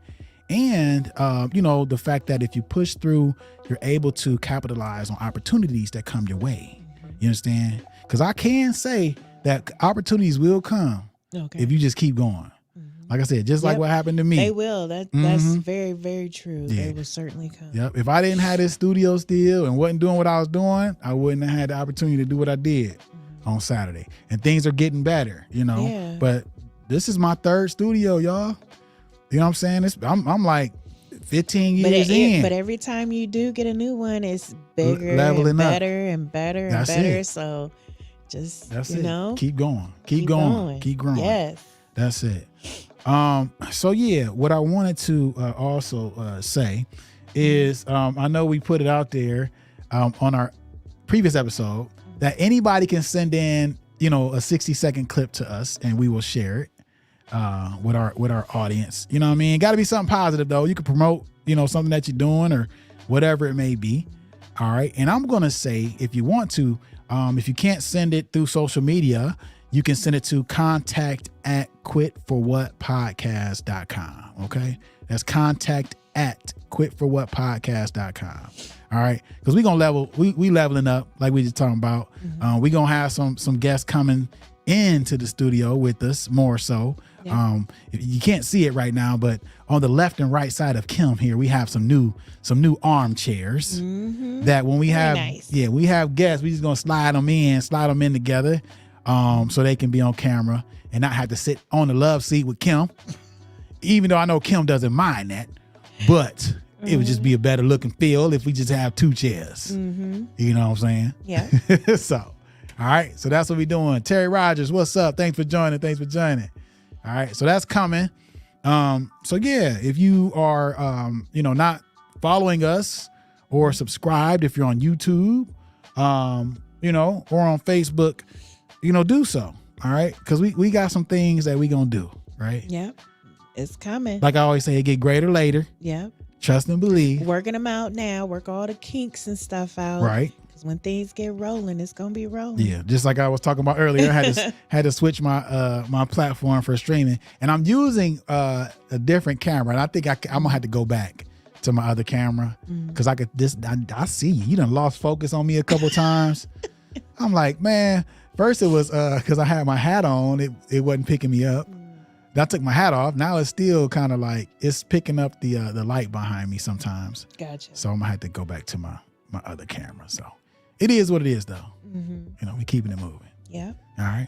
And, the fact that if you push through, you're able to capitalize on opportunities that come your way. You understand? Because I can say that opportunities will come. Okay. If you just keep going. Like I said, just like what happened to me. They will. That's very, very true. Yeah. They will certainly come. Yep. If I didn't have this studio still and wasn't doing what I was doing, I wouldn't have had the opportunity to do what I did on Saturday. And things are getting better, Yeah. But this is my 3rd studio, y'all. You know what I'm saying? I'm like 15 years in. But every time you do get a new one, it's bigger Leveling and up. better and better and better. It. So just, that's it. Keep going. Keep going. Keep growing. Yes. That's it. So yeah, what I wanted to also say is I know we put it out there on our previous episode that anybody can send in, a 60-second clip to us and we will share it with our audience. You know what I mean? Got to be something positive though. You can promote, something that you're doing or whatever it may be. All right. And I'm going to say, if you want to, if you can't send it through social media, you can send it to contact@quitforwhatpodcast.com. Okay. That's contact@quitforwhatpodcast.com. All right. Cause we leveling up like we just talking about. We going to have some guests coming into the studio with us more so. Yeah. You can't see it right now, but on the left and right side of Kim here, we have some new armchairs that when we have guests, we just gonna slide them in together, so they can be on camera and not have to sit on the love seat with Kim. Even though I know Kim doesn't mind that, but it would just be a better look and feel if we just have 2 chairs. You know what I'm saying? Yeah. So, all right. So that's what we're doing. Terry Rogers, what's up? Thanks for joining. All right, so that's coming. So yeah, if you are, not following us or subscribed, if you're on YouTube, or on Facebook, do so. All right, because we got some things that we gonna do. Right. Yep, it's coming. Like I always say, it get greater later. Yep. Trust and believe. Working them out now. Work all the kinks and stuff out. Right. When things get rolling, it's gonna be rolling. Yeah, just like I was talking about earlier, I had to switch my my platform for streaming, and I'm using a different camera, and I think I'm gonna have to go back to my other camera because I see you done lost focus on me a couple times. I'm like, man, first it was because I had my hat on, it wasn't picking me up. I took my hat off. Now it's still kind of like it's picking up the light behind me sometimes. Gotcha. So I'm gonna have to go back to my other camera. So. It is what it is, though. We keeping it moving. Yeah. All right.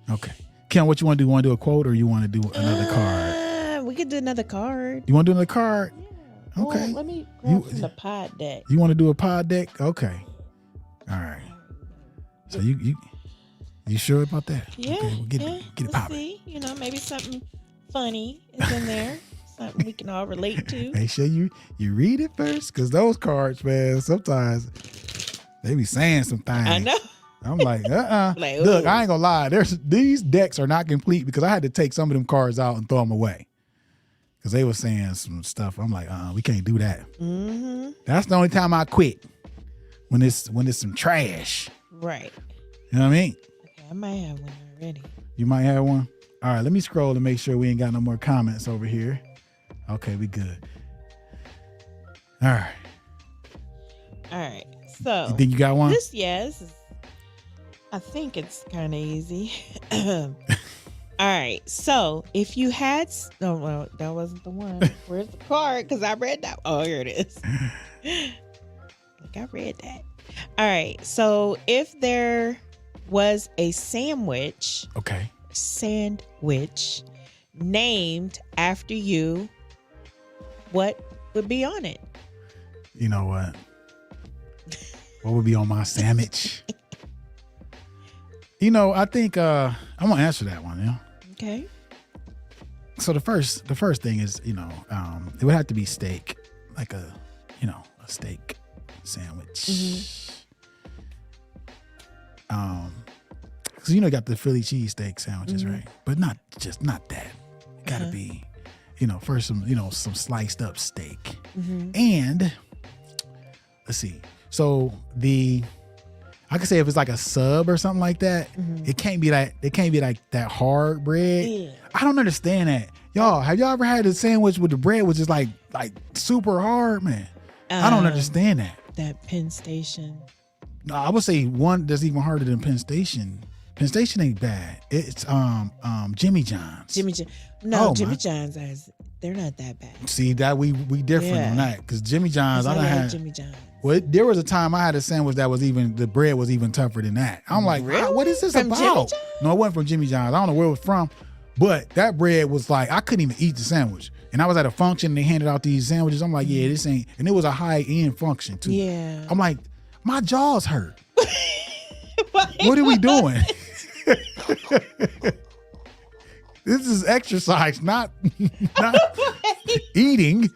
Okay. Kim, what you want to do? Want to do a quote or you want to do another card? We could do another card. You want to do another card? Yeah. Okay. Well, let me grab from the pod deck. You want to do a pod deck? Okay. All right. So you sure about that? Yeah. Okay, we'll get it popping. See, maybe something funny is in there. Something we can all relate to. Make sure you read it first, because those cards, man, sometimes they be saying some things. I know. I'm like, Like, look, ooh. I ain't gonna lie. These decks are not complete because I had to take some of them cards out and throw them away because they were saying some stuff. I'm like, we can't do that. Mm-hmm. That's the only time I quit when it's some trash. Right. You know what I mean? Okay, I might have one already. You might have one. All right, let me scroll to make sure we ain't got no more comments over here. Okay, we good. All right. All right. So You think you got one? this is I think it's kind of easy. All right. So if you had, no, well, that wasn't the one. Where's the card? Because I read that. Oh, here it is. Like I read that. All right. So if there was a sandwich named after you, what would be on it? You know what? What would be on my sandwich? You know, I think I'm gonna answer that one. Yeah. Okay. So the first thing is, it would have to be steak, like a steak sandwich. Mm-hmm. Because you got the Philly cheesesteak sandwiches, right? But not that. It gotta be, first some sliced up steak, and let's see. So I could say if it's like a sub or something like that, it can't be like that hard bread. Yeah. I don't understand that. Y'all, have y'all ever had a sandwich with the bread was just like super hard, man? I don't understand that. That Penn Station. No, I would say one that's even harder than Penn Station. Penn Station ain't bad. It's Jimmy John's. Jimmy John's they're not that bad. See that we different on that because Jimmy John's I had Jimmy John's. Well, there was a time I had a sandwich that was the bread was even tougher than that. I'm like, really? What is this from about? Jimmy John's? No, it wasn't from Jimmy John's. I don't know where it was from, but that bread was like, I couldn't even eat the sandwich. And I was at a function and they handed out these sandwiches. I'm like, yeah, this ain't, and it was a high end function too. Yeah. I'm like, my jaws hurt. What are we doing? This is exercise, not eating.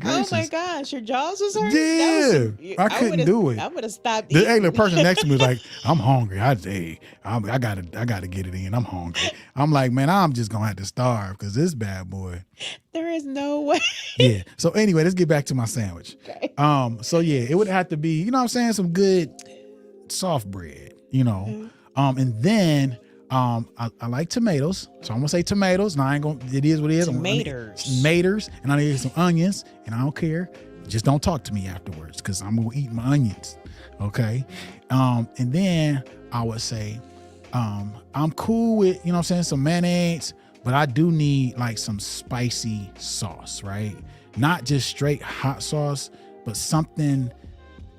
Oh my gosh, your jaws was hurt? Yeah, I couldn't do it. I would have stopped The eating. person next to me was like, I'm hungry. I gotta get it in. I'm hungry. I'm like, man, I'm just gonna have to starve because this bad boy. There is no way. Yeah. So anyway, let's get back to my sandwich. Okay. So yeah, it would have to be, you know what I'm saying, some good soft bread, and then I like tomatoes, so I'm gonna say tomatoes. Now I ain't gonna. It is what it is. Tomatoes, and I need some onions, and I don't care. Just don't talk to me afterwards, because I'm gonna eat my onions. Okay, and then I would say, I'm cool with some mayonnaise, but I do need like some spicy sauce, right? Not just straight hot sauce, but something.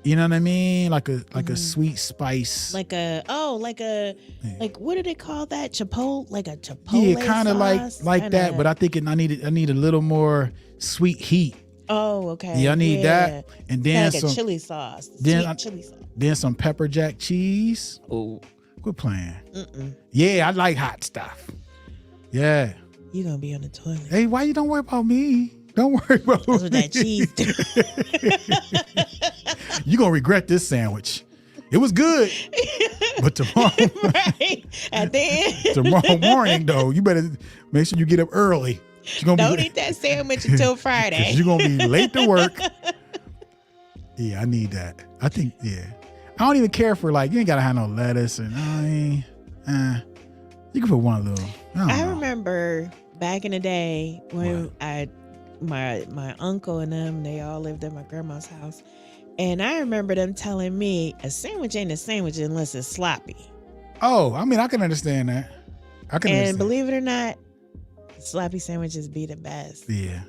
You know what I mean? Like a sweet spice. Like what do they call that? Chipotle? Like a chipotle. Yeah, kind of like that. But I think I need a little more sweet heat. Oh, okay. Yeah, I need that. And then like some a chili sauce. Chili sauce. Then some pepper jack cheese. Oh, quit playing. Yeah, I like hot stuff. Yeah. You gonna be on the toilet. Hey, why you don't worry about me? Don't worry about That's what that cheese do. You're going to regret this sandwich. It was good. But tomorrow, right. At the end. Tomorrow morning, though, you better make sure you get up early. Don't eat that sandwich until Friday. You're going to be late to work. Yeah, I need that. I think, yeah. I don't even care for, you ain't got to have no lettuce. And you can put one little. I remember back in the day when my uncle and them, they all lived at my grandma's house. And I remember them telling me a sandwich ain't a sandwich unless it's sloppy. Oh, I mean, I can understand that. And believe it or not, sloppy sandwiches be the best. Yeah.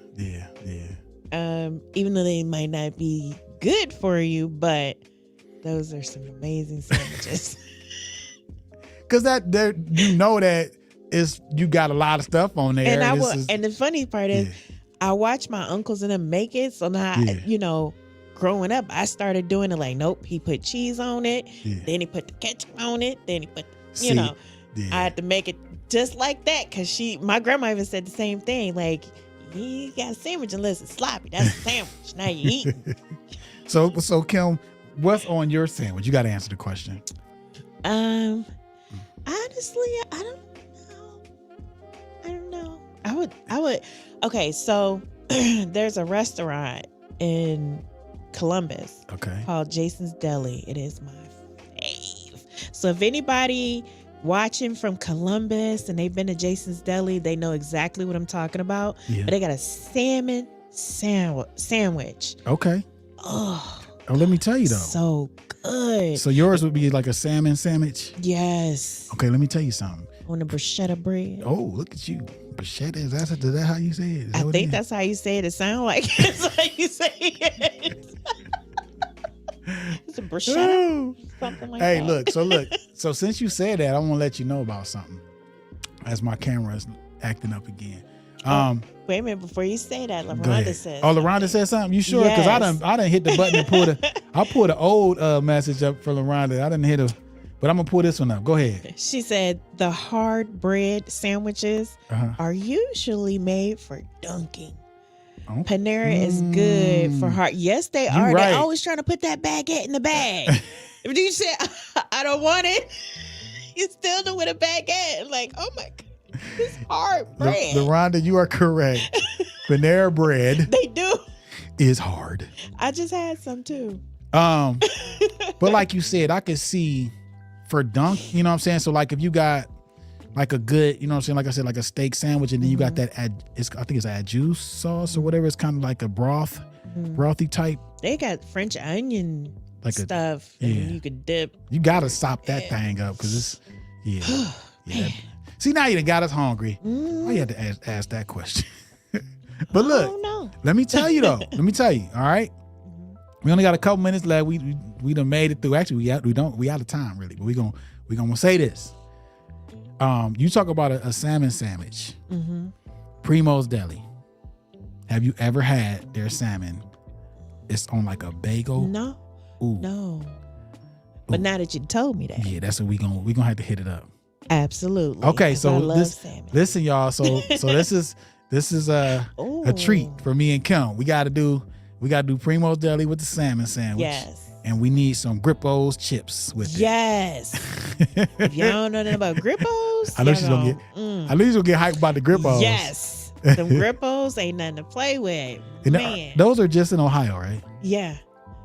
Even though they might not be good for you, but those are some amazing sandwiches. Because that you got a lot of stuff on there. And the funny part is, I watch my uncles and them make it. So now, growing up, I started doing it like, nope, he put cheese on it. Yeah. Then he put the ketchup on it. Then he put, I had to make it just like that. Because my grandma even said the same thing. Like, you got a sandwich unless it's sloppy. That's a sandwich. Now you eating. So Kim, what's on your sandwich? You got to answer the question. Honestly, I don't know. I would. Okay, so there's a restaurant in Columbus Okay. called Jason's Deli. It is my fave. So if anybody watching from Columbus and they've been to Jason's Deli, they know exactly what I'm talking about. Yeah. But they got a salmon sandwich. Okay. Oh, Let me tell you though. so good. So yours would be like a salmon sandwich. Yes. Okay, let me tell you something. On the bruschetta bread. Oh, look at you. Bruschetta, is that how you say it? Is that I what think it is? that's how you say it. It sounds like it's how you say it. It's a bruschetta, Oh. something like Hey, that. so since you said that, I want to let you know about something. As my camera is acting up again. Wait a minute, before you say that, Go LaRonda ahead. says. Oh, LaRonda said something? You sure? Because I Yes. done hit the button and I pulled an old message up for LaRonda. I didn't hit her, but I'm gonna pull this one up. Go ahead. She said the hard bread sandwiches Uh-huh. are usually made for dunking. Oh. Panera is good for hard. Yes, they are. right. They're always trying to put that baguette in the bag. If you say, I don't want it, you still do with a baguette. Like, oh my God, this hard bread. LaRonda, you are correct. Panera bread They do. is hard. I just had some too. But like you said, I could see for dunk, you know what I'm saying? So like if you got like a good, you know what I'm saying? Like I said, like a steak sandwich, and then you got that I think it's ad juice sauce or whatever. It's kind of like a brothy type. They got French onion Like stuff and you could dip. You gotta sop that thing up because it's yeah. See, now you done got us hungry. Why you had to ask that question? But look, Oh no. let me tell you though. Let me tell you. All right, we only got a couple minutes left. We done made it through. Actually, we out of time really. But we gonna say this. You talk about a salmon sandwich. Primo's Deli. Have you ever had their salmon? It's on like a bagel. No. Ooh. No. But now that you told me that. Yeah, that's what we gonna have to hit it up. Absolutely. Okay, 'Cause so I love salmon. listen, y'all. So this is a treat for me and Kim. We gotta do Primo's Deli with the salmon sandwich. Yes. And we need some Grippo's chips with it. Yes. If y'all don't know nothing about Grippos, I know she's gonna get. I know she's gonna get hyped about the Grippos. Yes. Them Grippos ain't nothing to play with. And Man. those are just in Ohio, right? Yeah.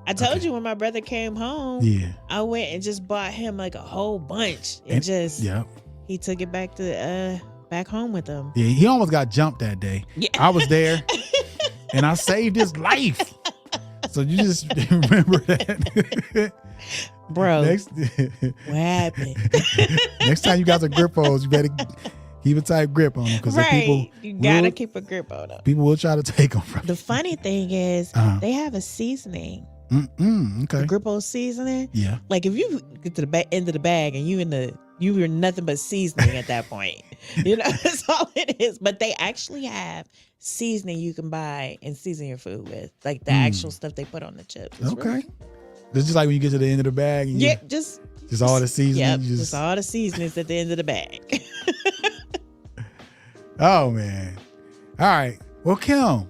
I told Okay. you when my brother came home, Yeah. I went and just bought him like a whole bunch. And just yeah. he took it back to back home with him. Yeah, he almost got jumped that day. Yeah. I was there, and I saved his life. So you just remember that. Bro, Next, what happened? next time you got some Grippos, you better keep a tight grip on them because Right. You gotta will- keep a grip on them. people will try to take them from The funny thing is, Uh-huh. they have a seasoning. you. Okay. The Grippo seasoning. Yeah. Like if you get to the end of the bag and you were nothing but seasoning at that point. You know, that's all it is. But they actually have seasoning you can buy and season your food with. Like the actual stuff they put on the chips. It's Okay. really- It's just like when you get to the end of the bag and Yeah, just all the seasoning. Yep, you just all the seasonings at the end of the bag. Oh man. All right. Well, Kim,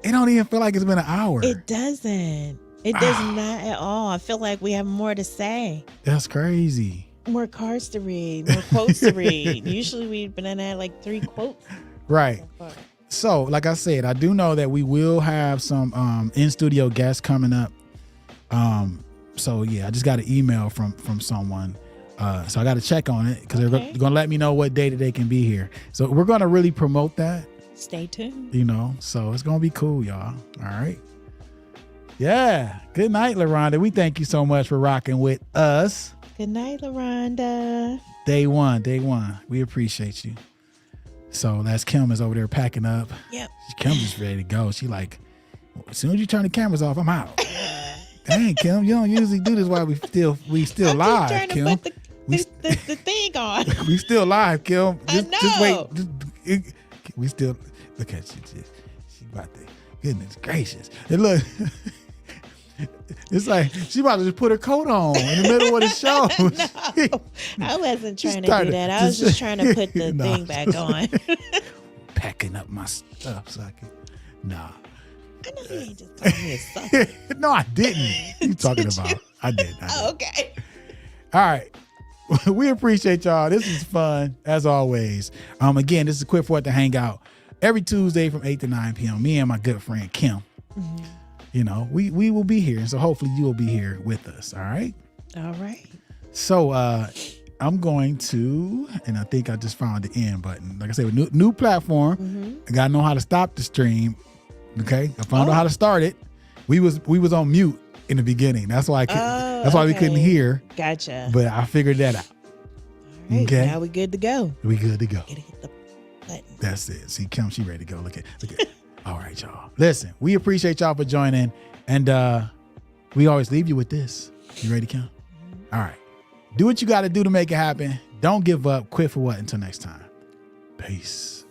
it don't even feel like it's been an hour. It doesn't. It does not at all. I feel like we have more to say. That's crazy. More cards to read, more quotes to read. Usually we've been at like 3 quotes. Right. So far. So, like I said, I do know that we will have some in-studio guests coming up. So yeah, I just got an email from someone. So I got to check on it because they're going to let me know what day that they can be here. So we're going to really promote that, Stay tuned. you know. So it's going to be cool, y'all. All right. Yeah. Good night, LaRonda. We thank you so much for rocking with us. Good night, LaRonda. Day one. We appreciate you. So that's Kim is over there packing up. Yep. Kim's just ready to go. She like, as soon as you turn the cameras off, I'm out. Dang, Kim, you don't usually do this while we still I'm live, just trying Kim. to put the thing on. We still live, Kim. Just know. wait. We still look at you. She about to. Goodness gracious! And look, it's like she about to just put her coat on in the middle of the show. No, I wasn't trying to started do that. I was just trying to put the Nah. thing back on. Packing up my stuff so I can. Nah. I know you ain't just called me a sucker. No, I didn't. What you talking Did about? you? I did. Oh, okay. All right. We appreciate y'all. This is fun as always. Again, this is Quit For It, the Hangout every Tuesday from 8 to 9 p.m. Me and my good friend Kim. Mm-hmm. You know, we will be here. So hopefully you will be here with us. All right. All right. So I'm going to, and I think I just found the end button. Like I said, with new platform. Mm-hmm. I gotta know how to stop the stream. Okay. I found out how to start it. We was on mute in the beginning. That's why we couldn't hear. Gotcha. But I figured that out. All right, Okay. now we good to go. We good to go. Gotta hit the button. That's it. See, Kim, she ready to go. Look at. All right, y'all. Listen, we appreciate y'all for joining. And we always leave you with this. You ready, Kim? All right. Do what you got to do to make it happen. Don't give up. Quit for what? Until next time. Peace.